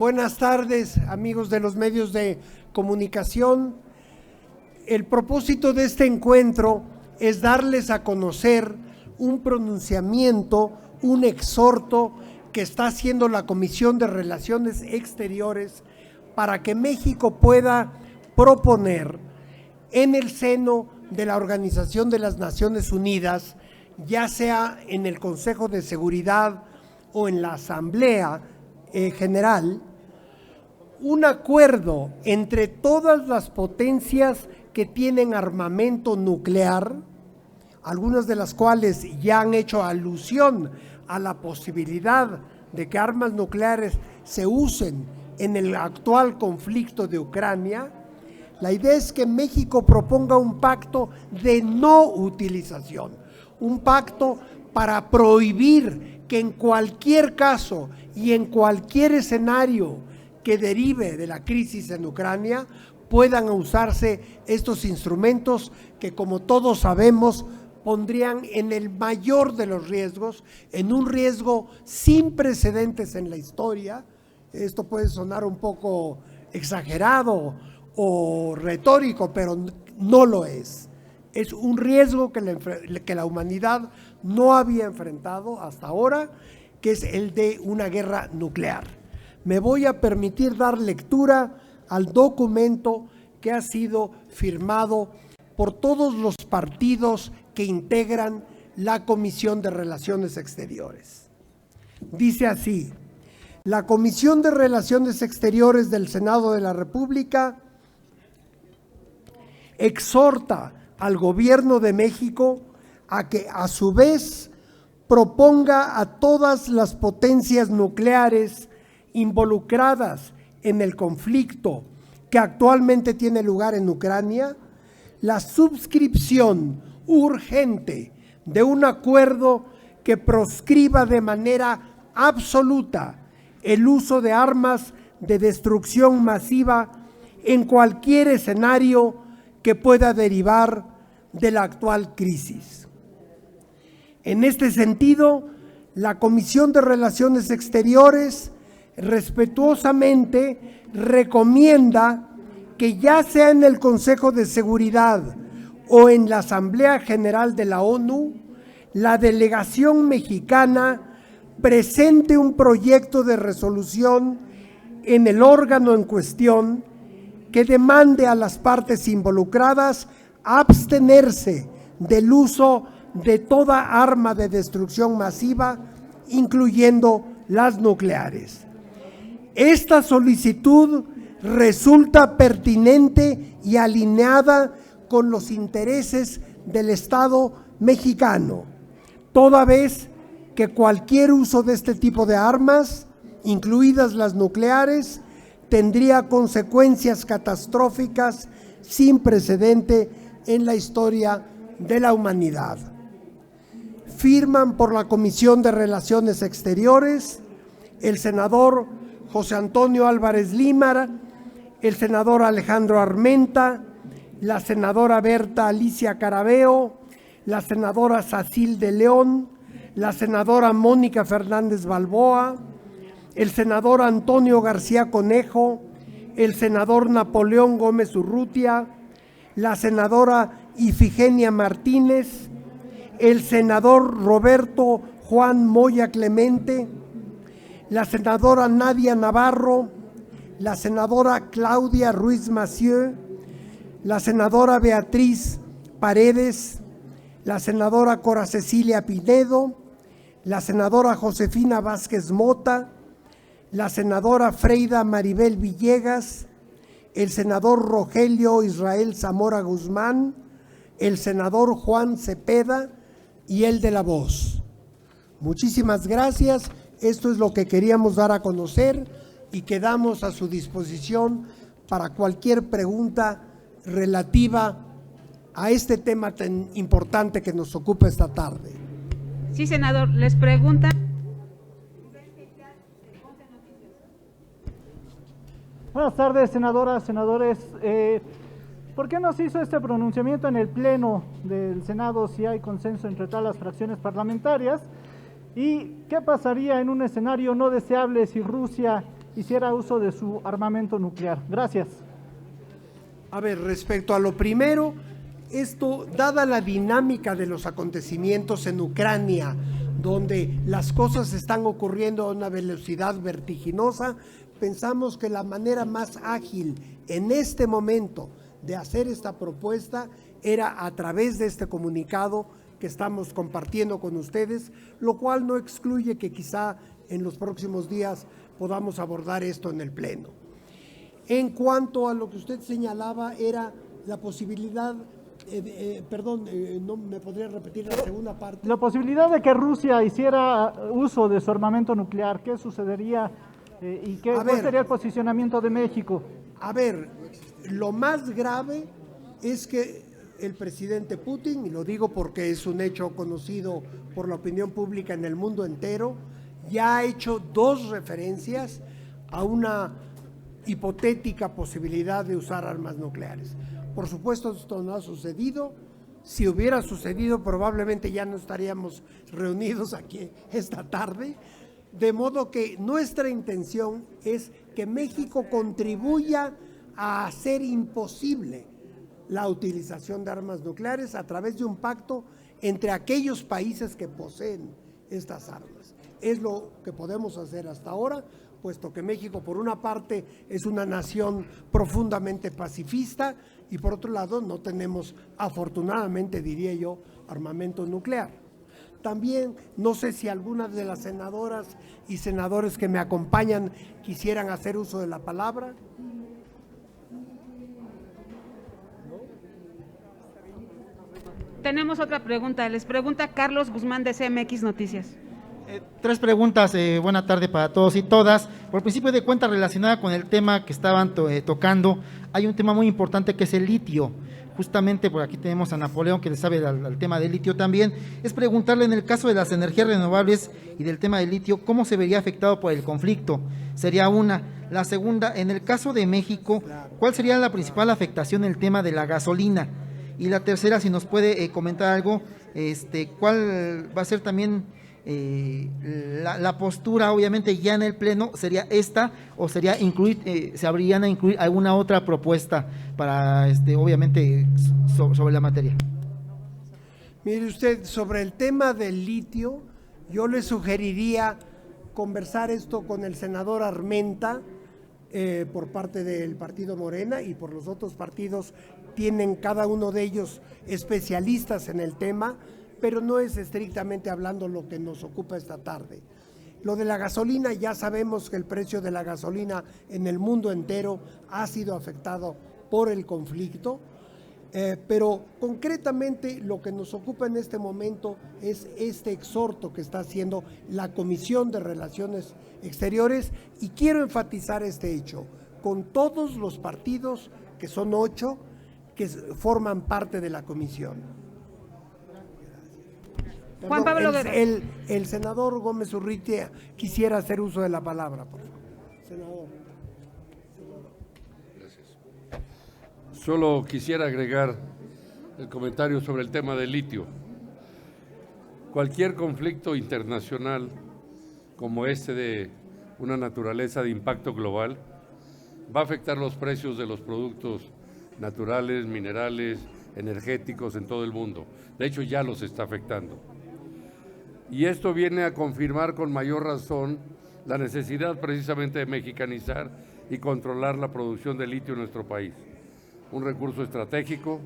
Buenas tardes, amigos de los medios de comunicación. El propósito de este encuentro es darles a conocer un pronunciamiento, un exhorto que está haciendo la Comisión de Relaciones Exteriores para que México pueda proponer en el seno de la Organización de las Naciones Unidas, ya sea en el Consejo de Seguridad o en la Asamblea General, un acuerdo entre todas las potencias que tienen armamento nuclear, algunas de las cuales ya han hecho alusión a la posibilidad de que armas nucleares se usen en el actual conflicto de Ucrania. La idea es que México proponga un pacto de no utilización, un pacto para prohibir que en cualquier caso y en cualquier escenario que derive de la crisis en Ucrania puedan usarse estos instrumentos que, como todos sabemos, pondrían en el mayor de los riesgos, en un riesgo sin precedentes en la historia. Esto puede sonar un poco exagerado o retórico, pero no lo es. Es un riesgo que la humanidad no había enfrentado hasta ahora, que es el de una guerra nuclear. Me voy a permitir dar lectura al documento que ha sido firmado por todos los partidos que integran la Comisión de Relaciones Exteriores. Dice así: la Comisión de Relaciones Exteriores del Senado de la República exhorta al Gobierno de México a que a su vez proponga a todas las potencias nucleares involucradas en el conflicto que actualmente tiene lugar en Ucrania, la suscripción urgente de un acuerdo que proscriba de manera absoluta el uso de armas de destrucción masiva en cualquier escenario que pueda derivar de la actual crisis. En este sentido, la Comisión de Relaciones Exteriores respetuosamente recomienda que, ya sea en el Consejo de Seguridad o en la Asamblea General de la ONU, la delegación mexicana presente un proyecto de resolución en el órgano en cuestión que demande a las partes involucradas abstenerse del uso de toda arma de destrucción masiva, incluyendo las nucleares. Esta solicitud resulta pertinente y alineada con los intereses del Estado mexicano, toda vez que cualquier uso de este tipo de armas, incluidas las nucleares, tendría consecuencias catastróficas sin precedente en la historia de la humanidad. Firman por la Comisión de Relaciones Exteriores el senador José Antonio Álvarez Límara, el senador Alejandro Armenta, la senadora Berta Alicia Carabeo, la senadora Sacil de León, la senadora Mónica Fernández Balboa, el senador Antonio García Conejo, el senador Napoleón Gómez Urrutia, la senadora Ifigenia Martínez, el senador Roberto Juan Moya Clemente, la senadora Nadia Navarro, la senadora Claudia Ruiz Massieu, la senadora Beatriz Paredes, la senadora Cora Cecilia Pinedo, la senadora Josefina Vázquez Mota, la senadora Freida Maribel Villegas, el senador Rogelio Israel Zamora Guzmán, el senador Juan Cepeda y el de La Voz. Muchísimas gracias. Esto es lo que queríamos dar a conocer y quedamos a su disposición para cualquier pregunta relativa a este tema tan importante que nos ocupa esta tarde. Sí, senador, les preguntan. Buenas tardes, senadoras, senadores. ¿Por qué no se hizo este pronunciamiento en el Pleno del Senado si hay consenso entre todas las fracciones parlamentarias? ¿Y qué pasaría en un escenario no deseable si Rusia hiciera uso de su armamento nuclear. Gracias. A ver, respecto a lo primero, esto, dada la dinámica de los acontecimientos en Ucrania, donde las cosas están ocurriendo a una velocidad vertiginosa, pensamos que la manera más ágil en este momento de hacer esta propuesta era a través de este comunicado que estamos compartiendo con ustedes, lo cual no excluye que quizá en los próximos días podamos abordar esto en el Pleno. En cuanto a lo que usted señalaba, era la posibilidad, ¿no me podría repetir la segunda parte? La posibilidad de que Rusia hiciera uso de su armamento nuclear, ¿qué sucedería y cuál sería el posicionamiento de México? A ver, lo más grave es que el presidente Putin, y lo digo porque es un hecho conocido por la opinión pública en el mundo entero, ya ha hecho 2 referencias a una hipotética posibilidad de usar armas nucleares. Por supuesto, esto no ha sucedido. Si hubiera sucedido, probablemente ya no estaríamos reunidos aquí esta tarde. De modo que nuestra intención es que México contribuya a hacer imposible la utilización de armas nucleares a través de un pacto entre aquellos países que poseen estas armas. Es lo que podemos hacer hasta ahora, puesto que México, por una parte, es una nación profundamente pacifista y por otro lado no tenemos, afortunadamente diría yo, armamento nuclear. También no sé si algunas de las senadoras y senadores que me acompañan quisieran hacer uso de la palabra. Tenemos otra pregunta. Les pregunta Carlos Guzmán de CMX Noticias. 3 preguntas, buena tarde para todos y todas. Por principio de cuenta, relacionada con el tema que estaban tocando, hay un tema muy importante que es el litio. Justamente por aquí tenemos a Napoleón que le sabe al tema del litio también. Es preguntarle, en el caso de las energías renovables y del tema del litio, ¿cómo se vería afectado por el conflicto? Sería una. La segunda, en el caso de México, ¿cuál sería la principal afectación en el tema de la gasolina? Y la tercera, si nos puede comentar algo, ¿cuál va a ser también la postura, obviamente ya en el Pleno, sería esta o sería se habrían a incluir alguna otra propuesta para, obviamente, sobre la materia? Mire usted, sobre el tema del litio, yo le sugeriría conversar esto con el senador Armenta, por parte del partido Morena, y por los otros partidos tienen cada uno de ellos especialistas en el tema, pero no es estrictamente hablando lo que nos ocupa esta tarde. Lo de la gasolina, ya sabemos que el precio de la gasolina en el mundo entero ha sido afectado por el conflicto, pero concretamente lo que nos ocupa en este momento es este exhorto que está haciendo la Comisión de Relaciones Exteriores, y quiero enfatizar este hecho, con todos los partidos, que son 8, que forman parte de la comisión. Juan Pablo Guerrero. El senador Gómez Urrutia quisiera hacer uso de la palabra, por favor. Senador. Gracias. Solo quisiera agregar el comentario sobre el tema del litio. Cualquier conflicto internacional como este de una naturaleza de impacto global va a afectar los precios de los productos naturales, minerales, energéticos en todo el mundo. De hecho, ya los está afectando. Y esto viene a confirmar con mayor razón la necesidad precisamente de mexicanizar y controlar la producción de litio en nuestro país. Un recurso estratégico,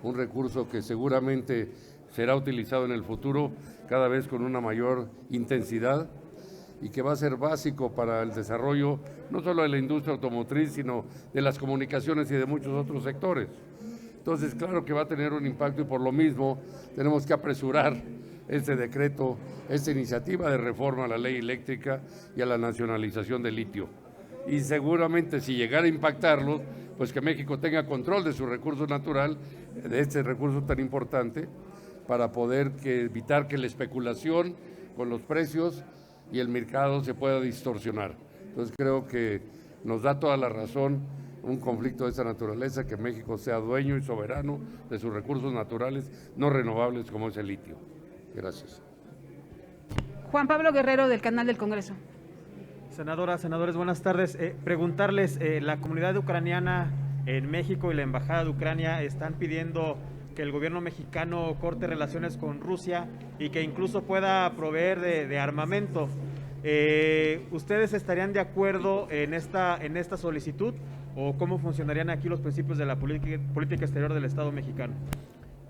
un recurso que seguramente será utilizado en el futuro cada vez con una mayor intensidad y que va a ser básico para el desarrollo no solo de la industria automotriz, sino de las comunicaciones y de muchos otros sectores. Entonces, claro que va a tener un impacto y por lo mismo tenemos que apresurar este decreto, esta iniciativa de reforma a la ley eléctrica y a la nacionalización del litio. Y seguramente si llegara a impactarlo, pues que México tenga control de su recurso natural, de este recurso tan importante, para poder evitar que la especulación con los precios y el mercado se pueda distorsionar. Entonces creo que nos da toda la razón un conflicto de esta naturaleza, que México sea dueño y soberano de sus recursos naturales no renovables como es el litio. Gracias. Juan Pablo Guerrero, del Canal del Congreso. Senadoras, senadores, buenas tardes. Preguntarles, la comunidad ucraniana en México y la Embajada de Ucrania están pidiendo que el gobierno mexicano corte relaciones con Rusia y que incluso pueda proveer de armamento. ¿Ustedes estarían de acuerdo en esta solicitud o cómo funcionarían aquí los principios de la política exterior del Estado mexicano?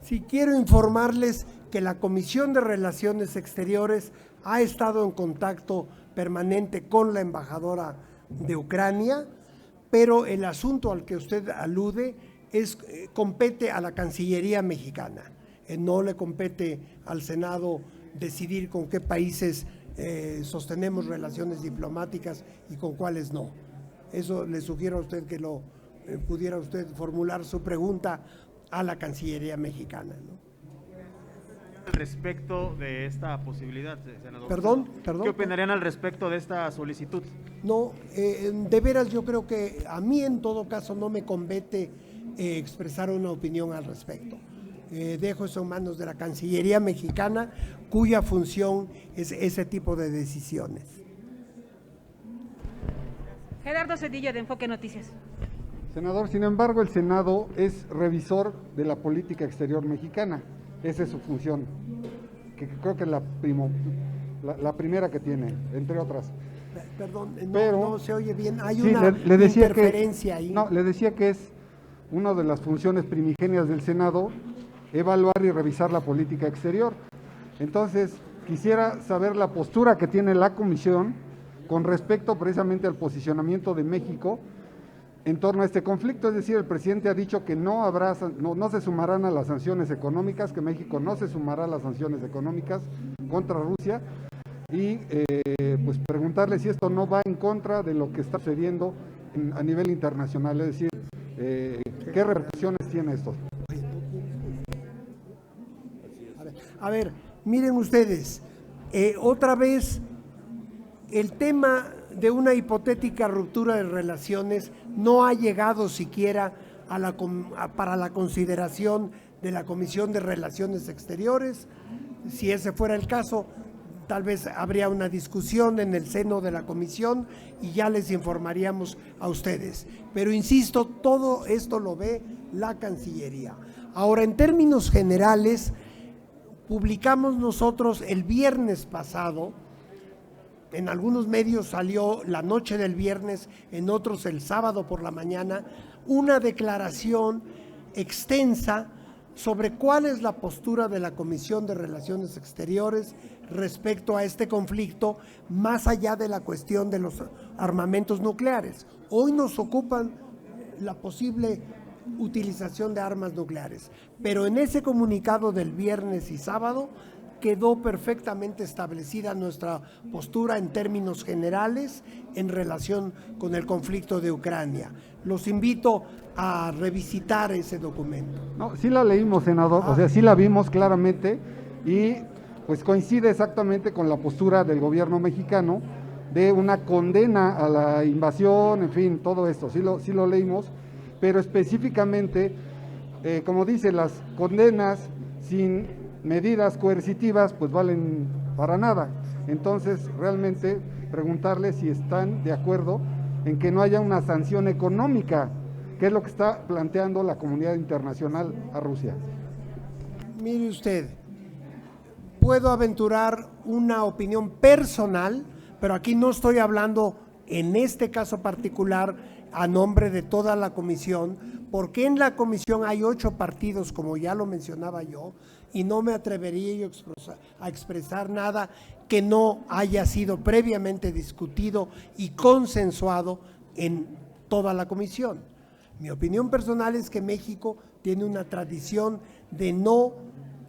Sí, quiero informarles que la Comisión de Relaciones Exteriores ha estado en contacto permanente con la embajadora de Ucrania, pero el asunto al que usted alude compete a la Cancillería mexicana. No le compete al Senado decidir con qué países sostenemos relaciones diplomáticas y con cuáles no. Eso le sugiero a usted que lo pudiera usted formular su pregunta a la Cancillería mexicana, ¿no? Al respecto de esta posibilidad, senador. Perdón. ¿Qué opinarían al respecto de esta solicitud? No, de veras yo creo que a mí en todo caso no me compete expresar una opinión al respecto. Dejo eso en manos de la Cancillería mexicana, cuya función es ese tipo de decisiones. Gerardo Cedillo, de Enfoque Noticias. Senador, sin embargo, el Senado es revisor de la política exterior mexicana. Esa es su función, que creo que es la primera que tiene, entre otras. Perdón, Pero, no se oye bien, hay sí, una le decía interferencia ahí. No, le decía que es una de las funciones primigenias del Senado, evaluar y revisar la política exterior. Entonces, quisiera saber la postura que tiene la Comisión con respecto precisamente al posicionamiento de México en torno a este conflicto. Es decir, el presidente ha dicho que no se sumarán a las sanciones económicas, que México no se sumará a las sanciones económicas contra Rusia, y pues preguntarle si esto no va en contra de lo que está sucediendo a nivel internacional, es decir, ¿qué repercusiones tiene esto? A ver, miren ustedes, otra vez el tema de una hipotética ruptura de relaciones no ha llegado siquiera para la consideración de la Comisión de Relaciones Exteriores. Si ese fuera el caso, tal vez habría una discusión en el seno de la comisión y ya les informaríamos a ustedes. Pero insisto, todo esto lo ve la Cancillería. Ahora, en términos generales, publicamos nosotros el viernes pasado, en algunos medios salió la noche del viernes, en otros el sábado por la mañana, una declaración extensa sobre cuál es la postura de la Comisión de Relaciones Exteriores respecto a este conflicto, más allá de la cuestión de los armamentos nucleares. Hoy nos ocupan la posible utilización de armas nucleares, pero en ese comunicado del viernes y sábado quedó perfectamente establecida nuestra postura en términos generales en relación con el conflicto de Ucrania. Los invito a revisitar ese documento. No, sí la leímos, senador, o sea, sí la vimos claramente y pues coincide exactamente con la postura del gobierno mexicano de una condena a la invasión, en fin, todo esto, sí lo leímos, pero específicamente, como dice, las condenas sin medidas coercitivas pues valen para nada. Entonces, realmente preguntarle si están de acuerdo en que no haya una sanción económica, que es lo que está planteando la comunidad internacional a Rusia. Mire usted, puedo aventurar una opinión personal, pero aquí no estoy hablando en este caso particular a nombre de toda la comisión, porque en la comisión hay 8 partidos, como ya lo mencionaba yo, y no me atrevería yo a expresar nada que no haya sido previamente discutido y consensuado en toda la comisión. Mi opinión personal es que México tiene una tradición de no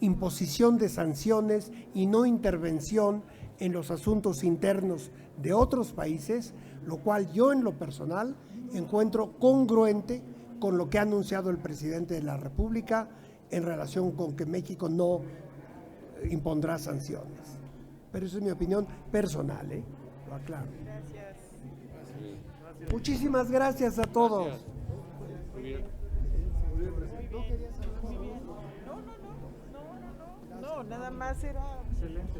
imposición de sanciones y no intervención en los asuntos internos de otros países, lo cual yo en lo personal encuentro congruente con lo que ha anunciado el presidente de la República en relación con que México no impondrá sanciones. Pero eso es mi opinión personal, lo aclaro. Gracias. Muchísimas gracias a todos. Gracias. Muy bien. No, nada más era... Excelente.